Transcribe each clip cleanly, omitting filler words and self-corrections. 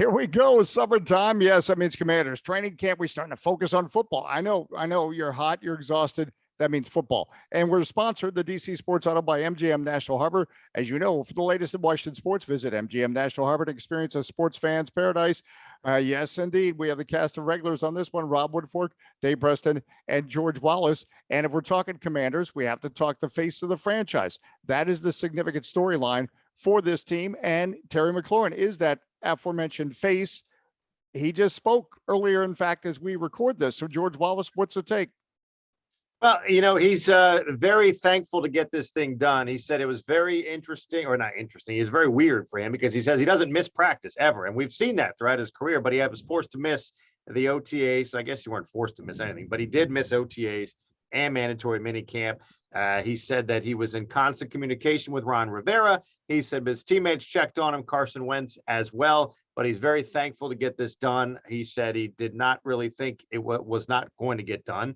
Here we go. Summertime. Yes, that means Commanders training camp. We're starting to focus on football. I know you're hot, you're exhausted. That means football. And we're sponsored, the DC Sports Huddle, by MGM National Harbor. As you know, for the latest in Washington sports, visit MGM National Harbor to experience a sports fan's paradise. Yes, indeed. We have the cast of regulars on this one: Rob Woodfork, Dave Preston, and George Wallace. And if we're talking Commanders, we have to talk the face of the franchise. That is the significant storyline for this team. And Terry McLaurin is that aforementioned face. He just spoke earlier, in fact, as we record this. So, George Wallace, what's the take? Well, he's very thankful to get this thing done. He said it was very interesting, or not interesting. It's very weird for him because he says he doesn't miss practice ever. And we've seen that throughout his career, but he was forced to miss the OTAs. So I guess you weren't forced to miss anything, but he did miss OTAs and mandatory minicamp. He said that he was in constant communication with Ron Rivera. He said his teammates checked on him, Carson Wentz as well, but he's very thankful to get this done. He said he did not really think it was not going to get done.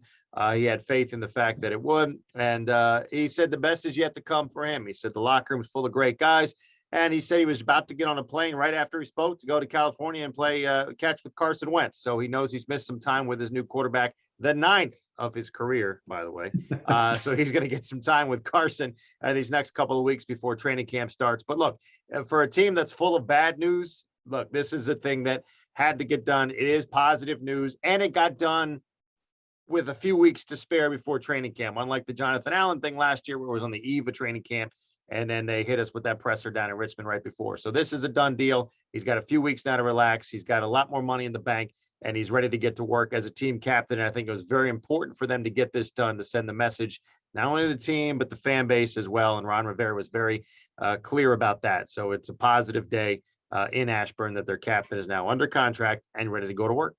He had faith in the fact that it would. And he said the best is yet to come for him. He said the locker room's full of great guys. And he said he was about to get on a plane right after he spoke to go to California and play catch with Carson Wentz. So he knows he's missed some time with his new quarterback, the 9th of his career, by the way. So he's going to get some time with Carson these next couple of weeks before training camp starts. But look, for a team that's full of bad news, look, this is a thing that had to get done. It is positive news, and it got done with a few weeks to spare before training camp, unlike the Jonathan Allen thing last year, where it was on the eve of training camp, and then they hit us with that presser down in Richmond right before. So this is a done deal. He's got a few weeks now to relax. He's got a lot more money in the bank, and he's ready to get to work as a team captain. And I think it was very important for them to get this done, to send the message, not only to the team, but the fan base as well. And Ron Rivera was very clear about that. So it's a positive day in Ashburn that their captain is now under contract and ready to go to work.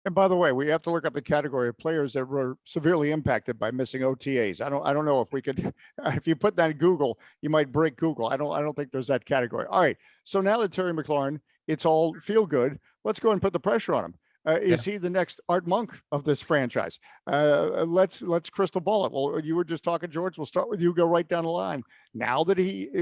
And by the way, we have to look up the category of players that were severely impacted by missing OTAs. I don't know if we could, if you put that in Google, you might break Google. I don't think there's that category. All right. So now that Terry McLaurin, it's all feel good. Let's go and put the pressure on him. Is he the next Art Monk of this franchise? Let's crystal ball it. Well, you were just talking, George. We'll start with you. Go right down the line. Now that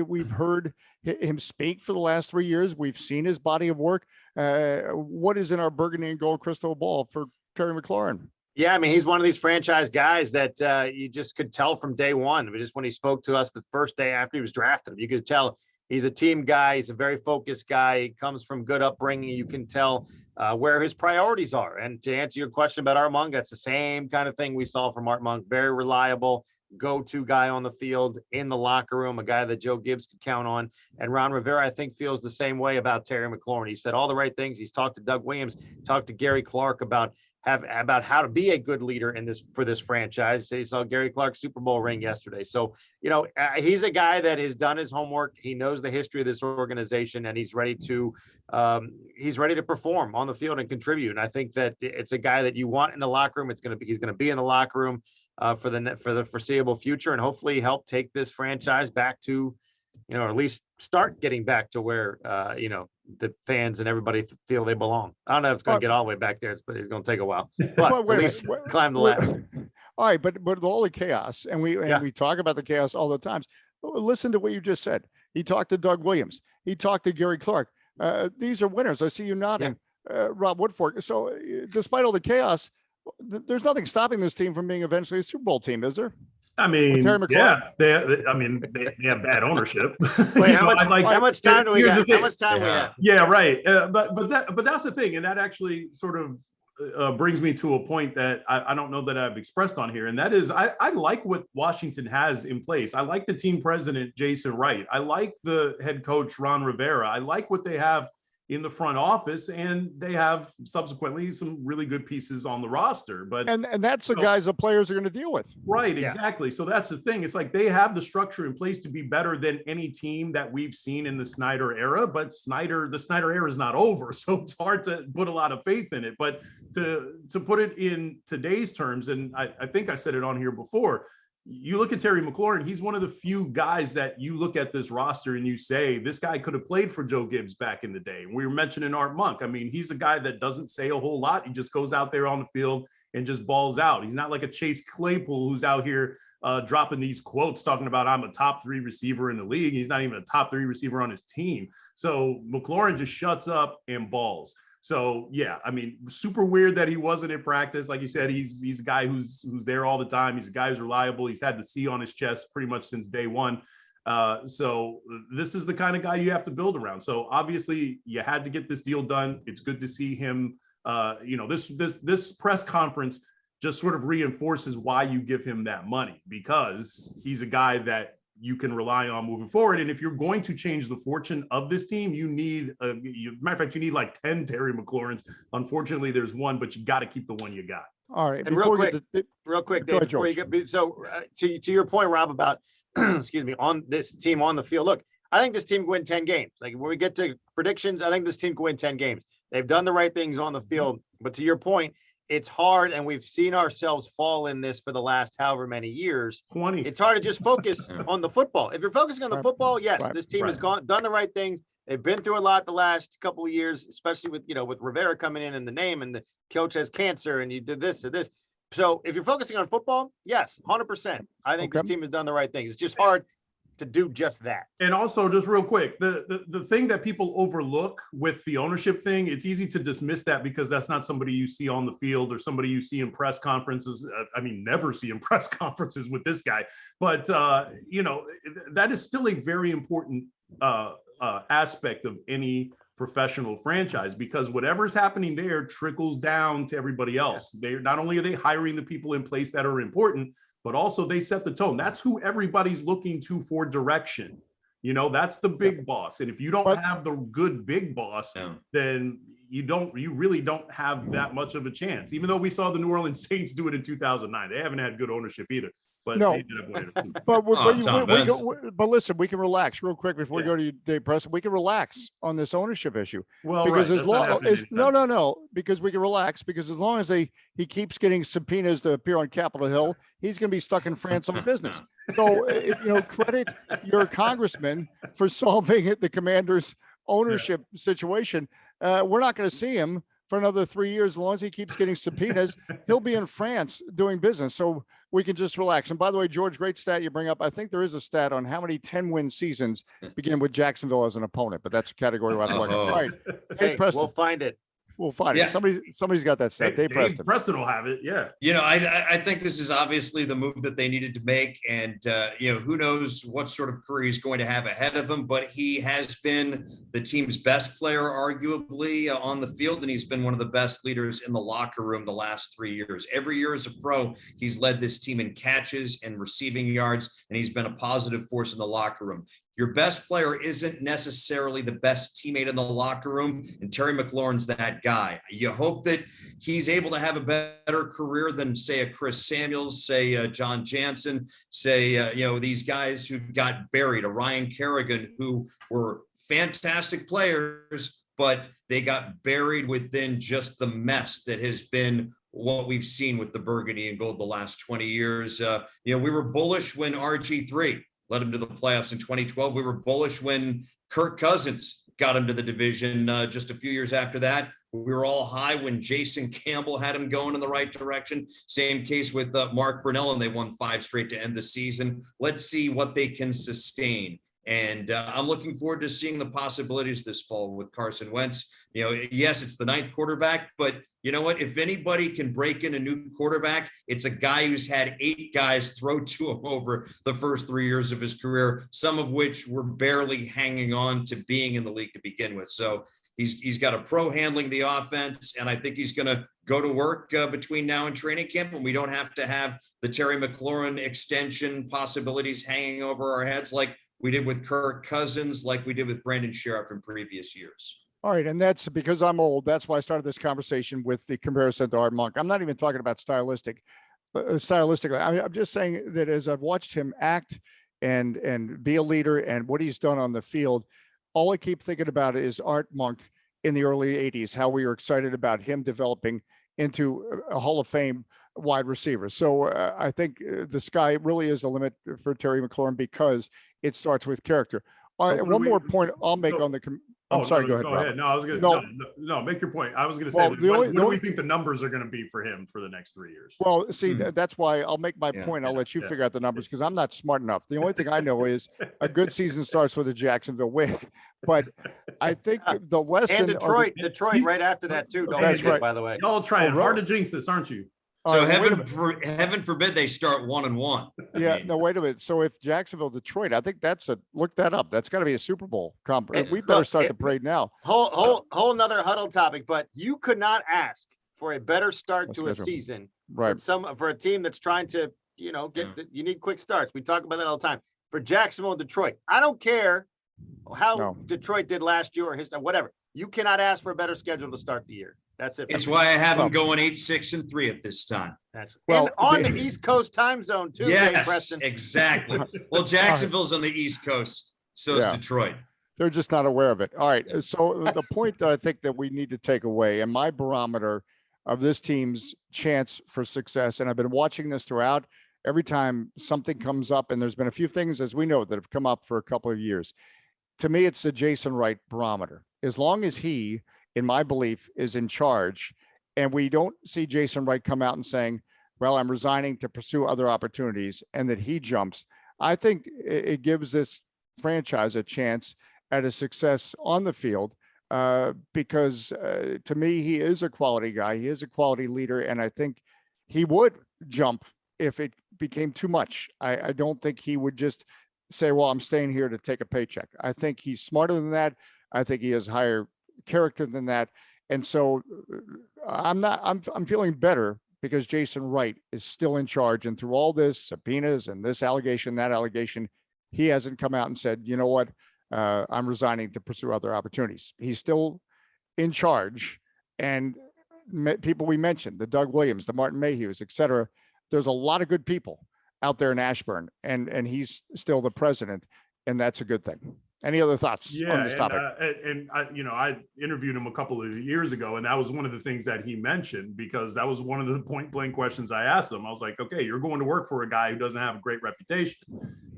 we've heard him speak for the last 3 years, we've seen his body of work. What is in our Burgundy and Gold crystal ball for Terry McLaurin? Yeah, I mean, he's one of these franchise guys that you just could tell from day one. I mean, just when he spoke to us the first day after he was drafted, you could tell he's a team guy. He's a very focused guy. He comes from good upbringing. You can tell where his priorities are. And to answer your question about Art Monk, that's the same kind of thing we saw from Art Monk. Very reliable, go-to guy on the field, in the locker room, a guy that Joe Gibbs could count on. And Ron Rivera, I think, feels the same way about Terry McLaurin. He said all the right things. He's talked to Doug Williams, talked to Gary Clark about how to be a good leader for this franchise. He saw Gary Clark's Super Bowl ring yesterday. So, he's a guy that has done his homework. He knows the history of this organization, and he's ready to perform on the field and contribute. And I think that it's a guy that you want in the locker room. He's going to be in the locker room for the foreseeable future, and hopefully help take this franchise back to, or at least start getting back to where, the fans and everybody feel they belong. I don't know if it's going to get all the way back there, but it's going to take a while. But at least climb the ladder. All right, but all the chaos, and we talk about the chaos all the times. Listen to what you just said. He talked to Doug Williams. He talked to Gary Clark. These are winners. I see you nodding, Rob Woodfork. So despite all the chaos, there's nothing stopping this team from being eventually a Super Bowl team, is there? I mean, they have bad ownership. Wait, how much time do we got? How much time we have? Yeah, right. But that's the thing, and that actually sort of brings me to a point that I don't know that I've expressed on here, and that is I like what Washington has in place. I like the team president, Jason Wright. I like the head coach, Ron Rivera. I like what they have in the front office, and they have subsequently some really good pieces on the roster. But and that's the guys the players are going to deal with. Right, exactly. So that's the thing. It's like they have the structure in place to be better than any team that we've seen in the Snyder era. But the Snyder era is not over, so it's hard to put a lot of faith in it. But to put it in today's terms, and I think I said it on here before, you look at Terry McLaurin, he's one of the few guys that you look at this roster and you say, this guy could have played for Joe Gibbs back in the day. We were mentioning Art Monk. I mean, he's a guy that doesn't say a whole lot. He just goes out there on the field and just balls out. He's not like a Chase Claypool who's out here dropping these quotes talking about I'm a top 3 receiver in the league. He's not even a top 3 receiver on his team. So McLaurin just shuts up and balls. So yeah, I mean, super weird that he wasn't in practice. Like you said, he's a guy who's there all the time. He's a guy who's reliable. He's had the C on his chest pretty much since day one. So this is the kind of guy you have to build around. So obviously you had to get this deal done. It's good to see him. This press conference just sort of reinforces why you give him that money, because he's a guy that you can rely on moving forward. And if you're going to change the fortune of this team, you need, matter of fact, you need like 10 Terry McLaurins. Unfortunately, there's one, but you got to keep the one you got. All right. And real quick, Dave, before you get, so to your point, Rob, about, excuse me, on this team on the field, look, I think this team can win 10 games. Like when we get to predictions, I think this team can win 10 games. They've done the right things on the field, but to your point, it's hard, and we've seen ourselves fall in this for the last however many years. 20. It's hard to just focus on the football. If you're focusing on the football, yes, this team has done the right things. They've been through a lot the last couple of years, especially with Rivera coming in the name, and the coach has cancer, and you did this and this. So if you're focusing on football, yes, 100%. I think this team has done the right things. It's just hard to do just that. And also, just real quick, the thing that people overlook with the ownership thing, it's easy to dismiss that because that's not somebody you see on the field or somebody you see in press conferences. I mean, never see in press conferences with this guy. But, that is still a very important aspect of any professional franchise, because whatever's happening there trickles down to everybody else. They're not only are they hiring the people in place that are important, but also they set the tone. That's who everybody's looking to for direction. That's the big boss. And if you don't have the good big boss, then you really don't have that much of a chance. Even though we saw the New Orleans Saints do it in 2009, they haven't had good ownership either. But no, they ended up winning it too. But listen, we can relax real quick before we go to you, Dave Preston. We can relax on this ownership issue. Well, because right. as long as because we can relax, because as long as he keeps getting subpoenas to appear on Capitol Hill, he's going to be stuck in France on business. So credit your congressman for solving the Commanders' ownership situation. We're not going to see him for another 3 years. As long as he keeps getting subpoenas, he'll be in France doing business. So we can just relax. And by the way, George, great stat you bring up. I think there is a stat on how many 10-win seasons begin with Jacksonville as an opponent, but that's a category we're talking about. All right. Dave Preston. We'll find it. We'll find it. Somebody's got that stat. Dave Preston. Preston will have it. Yeah. I think this is obviously the move that they needed to make. And, who knows what sort of career he's going to have ahead of him, but he has been the team's best player, arguably, on the field. And he's been one of the best leaders in the locker room the last 3 years. Every year as a pro, he's led this team in catches and receiving yards, and he's been a positive force in the locker room. Your best player isn't necessarily the best teammate in the locker room, and Terry McLaurin's that guy. You hope that he's able to have a better career than, say, a Chris Samuels, say John Jansen, say, these guys who got buried, a Ryan Kerrigan, who were fantastic players, but they got buried within just the mess that has been what we've seen with the Burgundy and Gold the last 20 years. We were bullish when RG3 led him to the playoffs in 2012. We were bullish when Kirk Cousins got him to the division just a few years after that. We were all high when Jason Campbell had him going in the right direction. Same case with Mark Brunell, and they won 5 straight to end the season. Let's see what they can sustain. And I'm looking forward to seeing the possibilities this fall with Carson Wentz. Yes, it's the 9th quarterback, but you know what? If anybody can break in a new quarterback, it's a guy who's had 8 guys throw to him over the first 3 years of his career, some of which were barely hanging on to being in the league to begin with. So he's got a pro handling the offense, and I think he's going to go to work between now and training camp, and we don't have to have the Terry McLaurin extension possibilities hanging over our heads like we did with Kirk Cousins, like we did with Brandon Sheriff in previous years. All right. And that's because I'm old. That's why I started this conversation with the comparison to Art Monk. I'm not even talking about stylistically. I'm just saying that as I've watched him act and be a leader and what he's done on the field, all I keep thinking about is Art Monk in the early 80s, how we were excited about him developing into a Hall of Fame wide receiver. So I think the sky really is the limit for Terry McLaurin because it starts with character. All So right, what do one we- more point I'll make so- on the. I'm sorry. Go ahead. Robert. No, I was gonna No. no, make your point. I was gonna say, Well, what, the only- what the do only- we think the numbers are gonna be for him for the next 3 years? Well, see, Hmm. that's why I'll make my Yeah, point. I'll let you yeah. figure out the numbers because I'm not smart enough. The only thing I know is a good season starts with a Jacksonville win. But I think the lesson. And Detroit he's- right after that too. Don't That's forget, right. by the way. Y'all trying really? hard to jinx this, aren't you? All So right, well, wait a heaven forbid they start 1-1. I Yeah, mean, no, wait a minute. So if Jacksonville, Detroit, I think look that up. That's got to be a Super Bowl comp. We better Look, start the parade now. Whole nother huddle topic, but you could not ask for a better start That's to a schedule. season Right. for a team that's trying to, you need quick starts. We talk about that all the time. For Jacksonville and Detroit, I don't care how No. Detroit did last year or whatever. You cannot ask for a better schedule to start the year. That's it. it's why I have them going 8-6-3 at this time. Well, and on the East Coast time zone too. Dave Yes, Preston. exactly. Well, Jacksonville's on the East Coast, so is Yeah. Detroit. They're just not aware of it. All right. So the point that I think that we need to take away and my barometer of this team's chance for success, and I've been watching this throughout, every time something comes up, and there's been a few things, as we know, that have come up for a couple of years. To me, it's the Jason Wright barometer. As long as he, in my belief, is in charge, and we don't see Jason Wright come out and saying, well, I'm resigning to pursue other opportunities, and that he jumps, I think it gives this franchise a chance at a success on the field because to me, he is a quality guy. He is a quality leader. And I think he would jump if it became too much. I don't think he would just say, well, I'm staying here to take a paycheck. I think he's smarter than that. I think he has higher character than that. And so I'm feeling better because Jason Wright is still in charge. And through all this subpoenas and this allegation, that allegation, he hasn't come out and said, you know what? I'm resigning to pursue other opportunities. He's still in charge. And people we mentioned, the Doug Williams, the Martin Mayhews, et cetera, there's a lot of good people out there in Ashburn, and he's still the president, and that's a good thing. Any other thoughts on this topic? I interviewed him a couple of years ago, and that was one of the things that he mentioned, because that was one of the point blank questions I asked him. I was like, okay, you're going to work for a guy who doesn't have a great reputation.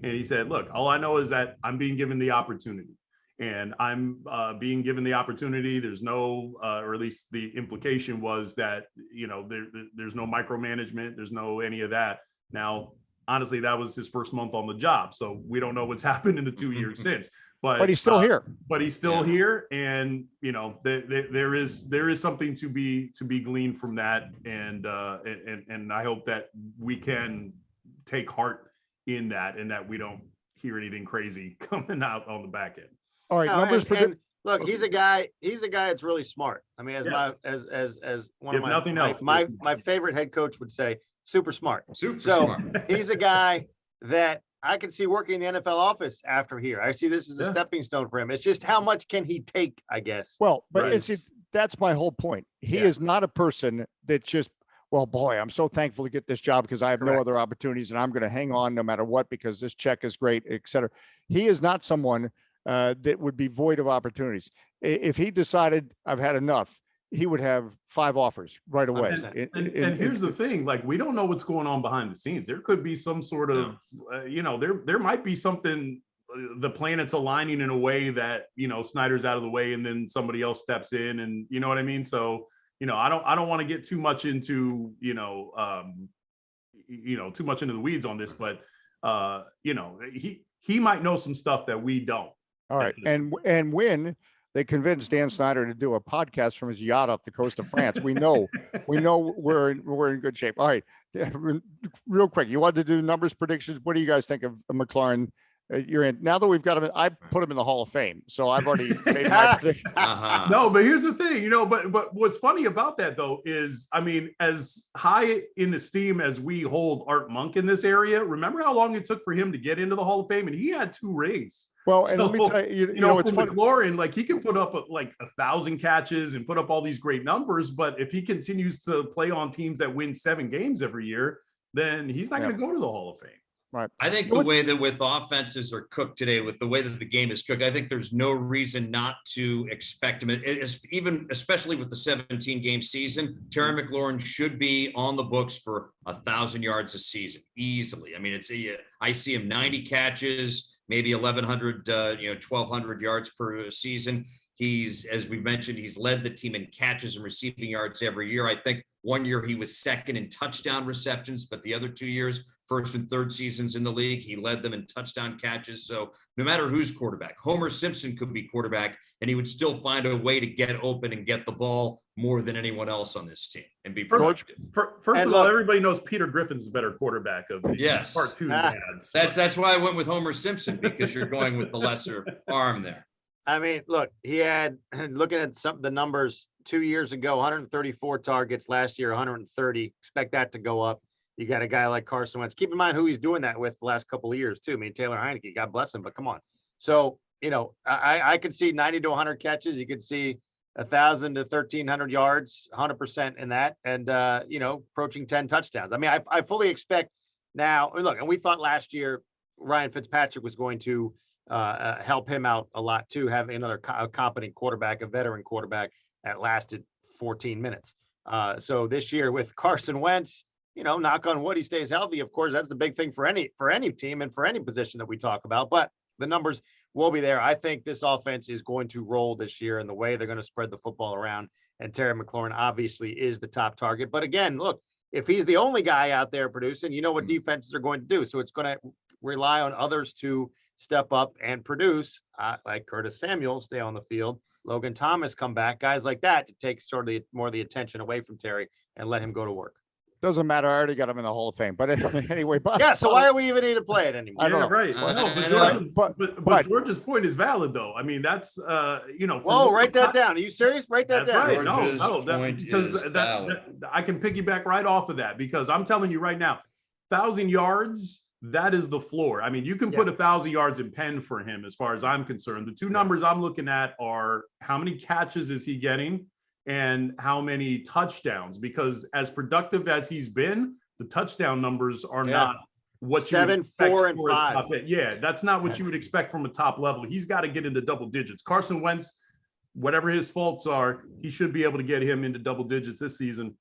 And he said, look, all I know is that I'm being given the opportunity, and I'm being given the opportunity. There's no, or at least the implication was that, there's no micromanagement. There's no any of that. Now, honestly, that was his first month on the job. So we don't know what's happened in the 2 years since. But he's still here. But he's still here, and there is something to be gleaned from that, and I hope that we can take heart in that, and that we don't hear anything crazy coming out on the back end. All right, No, numbers for and look, he's a guy that's really smart. I mean, as Yes. as one If of nothing else, my favorite head coach would say, super smart. Super So smart. he's a guy that I can see working in the NFL office after here. I see this as a stepping stone for him. It's just how much can he take, I guess. Well, but Right. that's my whole point. He Yeah. is not a person that just, well, boy, I'm so thankful to get this job because I have no Correct. other opportunities and I'm going to hang on no matter what because this check is great, et cetera. He is not someone that would be void of opportunities. If he decided I've had enough, he would have 5 offers right away. 100%. And here's the thing, like, we don't know what's going on behind the scenes. There could be some sort of, there might be something, the planets aligning in a way that, Snyder's out of the way and then somebody else steps in, and you know what I mean? So, I don't want to get too much into, too much into the weeds on this, but, he might know some stuff that we don't. All right. And when they convinced Dan Snyder to do a podcast from his yacht off the coast of France, we know we're in good shape. All right. Real quick, you wanted to do numbers predictions. What do you guys think of McLaurin? You're in now that we've got him. I put him in the Hall of Fame, so I've already made my prediction. Uh-huh. No, but here's the thing, but what's funny about that though is, I mean, as high in esteem as we hold Art Monk in this area, remember how long it took for him to get into the Hall of Fame, and he had 2 rings. Well, and let me tell you, it's for funny. McLaurin, like, he can put up like 1,000 catches and put up all these great numbers, but if he continues to play on teams that win 7 games every year, then he's not going to go to the Hall of Fame. Right. I think the way that with offenses are cooked today, with the way that the game is cooked, I think there's no reason not to expect him. Especially with the 17-game season, Terry McLaurin should be on the books for 1,000 yards a season easily. I mean, I see him 90 catches, maybe 1,100, 1,200 yards per season. He's, as we mentioned, he's led the team in catches and receiving yards every year. I think one year he was second in touchdown receptions, but the other 2 years, first and third seasons in the league, he led them in touchdown catches. So no matter who's quarterback, Homer Simpson could be quarterback and he would still find a way to get open and get the ball more than anyone else on this team and be productive. First of all, everybody knows Peter Griffin's the better quarterback of the part two dads. That's why I went with Homer Simpson, because you're going with the lesser arm there. I mean, look, he had, looking at some of the numbers 2 years ago, 134 targets, last year 130. Expect that to go up. You got a guy like Carson Wentz. Keep in mind who he's doing that with the last couple of years too. I mean, Taylor Heineke, God bless him, but come on. So, I could see 90 to 100 catches. You could see 1,000 to 1,300 yards, 100% in that, and approaching 10 touchdowns. I mean, I fully expect now. Look, and we thought last year Ryan Fitzpatrick was going to help him out a lot too, having another competent quarterback, a veteran quarterback that lasted 14 minutes. So this year with Carson Wentz, knock on wood, he stays healthy. Of course, that's the big thing for any team and for any position that we talk about, but the numbers will be there. I think this offense is going to roll this year in the way they're going to spread the football around. And Terry McLaurin obviously is the top target. But again, look, if he's the only guy out there producing, you know what defenses are going to do. So it's going to rely on others to step up and produce, like Curtis Samuel, stay on the field, Logan Thomas come back, guys like that to take sort of more of the attention away from Terry and let him go to work. Doesn't matter. I already got him in the Hall of Fame. But anyway, so why are we even need to play it anymore? I don't know. Right. But George's point is valid, though. I mean, that's Whoa, write that down. Are you serious? Write that down. Right. I can piggyback right off of that, because I'm telling you right now, 1,000 yards, that is the floor. I mean, you can put 1,000 yards in pen for him, as far as I'm concerned. The two numbers I'm looking at are how many catches is he getting and how many touchdowns, because as productive as he's been, the touchdown numbers are not what 7, 4, and 5. Yeah, that's not what you would expect from a top level. He's got to get into double digits. Carson Wentz, whatever his faults are, he should be able to get him into double digits this season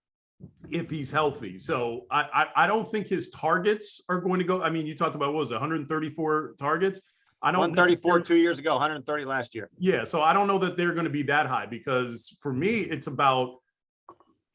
if he's healthy. So I don't think his targets are going to go. I mean, you talked about, what was it, 134 targets? I don't 134 2 years ago, 130 last year. Yeah, so I don't know that they're going to be that high, because for me, it's about,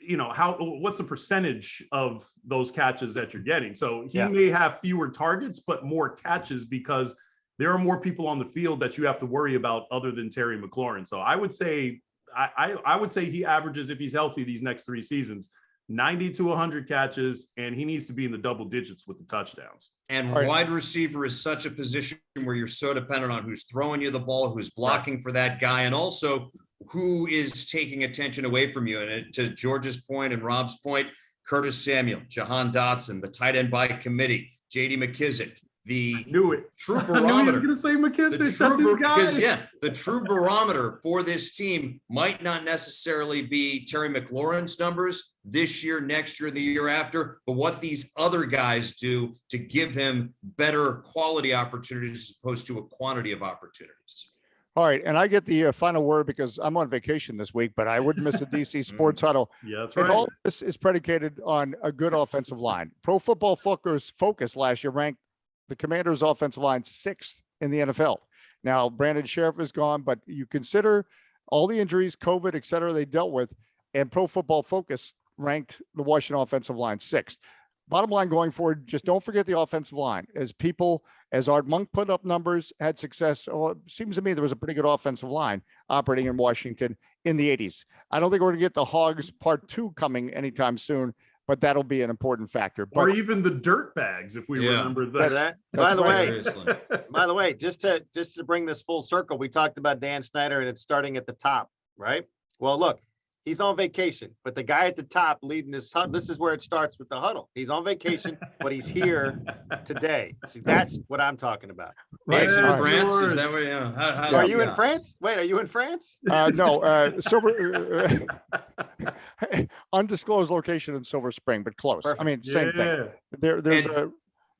what's the percentage of those catches that you're getting. So he may have fewer targets, but more catches, because there are more people on the field that you have to worry about other than Terry McLaurin. So I would say, I would say he averages, if he's healthy these next 3 seasons, 90 to 100 catches, and he needs to be in the double digits with the touchdowns. And wide receiver is such a position where you're so dependent on who's throwing you the ball, who's blocking for that guy, and also who is taking attention away from you. And to George's point and Rob's point, Curtis Samuel, Jahan Dotson, the tight end by committee, J.D. McKissick, the true barometer. The true barometer for this team might not necessarily be Terry McLaurin's numbers this year, next year, the year after, but what these other guys do to give him better quality opportunities as opposed to a quantity of opportunities. All right, and I get the final word because I'm on vacation this week, but I wouldn't miss a DC Sports Huddle. Yeah, that's right. And all this is predicated on a good offensive line. Pro Football Focus last year ranked the Commanders' offensive line 6th in the NFL. Now, Brandon Sheriff is gone, but you consider all the injuries, COVID, et cetera, they dealt with, and Pro Football Focus ranked the Washington offensive line 6th. Bottom line going forward, just don't forget the offensive line. As Art Monk put up numbers, had success. It seems to me there was a pretty good offensive line operating in Washington in the 80s. I don't think we're going to get the Hogs Part 2 coming anytime soon, but that'll be an important factor. Or even the dirt bags, if we remember that. By the way, just to bring this full circle, we talked about Dan Snyder and it's starting at the top, right? Well, look, he's on vacation, but the guy at the top leading this is where it starts with the huddle. He's on vacation, but he's here today. See, that's what I'm talking about. Dave's in France? Is that where, are you in France? Wait, are you in France? No, Silver, undisclosed location in Silver Spring, but close. Perfect. I mean, same thing.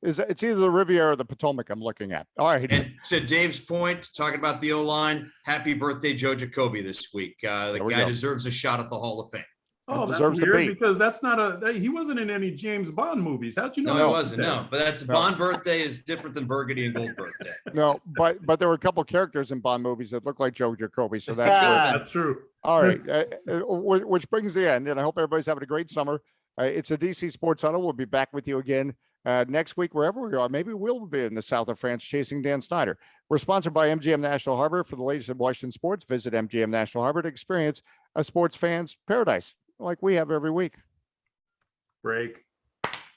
It's either the Riviera or the Potomac I'm looking at. All right. And to Dave's point, talking about the O-line, happy birthday, Joe Jacoby, this week. The guy deserves a shot at the Hall of Fame. Oh, that's deserves the weird beat. because that's not he wasn't in any James Bond movies. How'd you know? No, that it was wasn't. there? No, but that's No. Bond birthday is different than Burgundy and Gold birthday. No, but there were a couple characters in Bond movies that look like Joe Jacoby. So that's where. That's true. All right, which brings the end, and I hope everybody's having a great summer. It's a DC Sports Huddle. We'll be back with you again next week, wherever we are. Maybe we'll be in the south of France chasing Dan Snyder. We're sponsored by MGM National Harbor. For the latest in Washington sports, visit MGM National Harbor to experience a sports fan's paradise like we have every week. Break.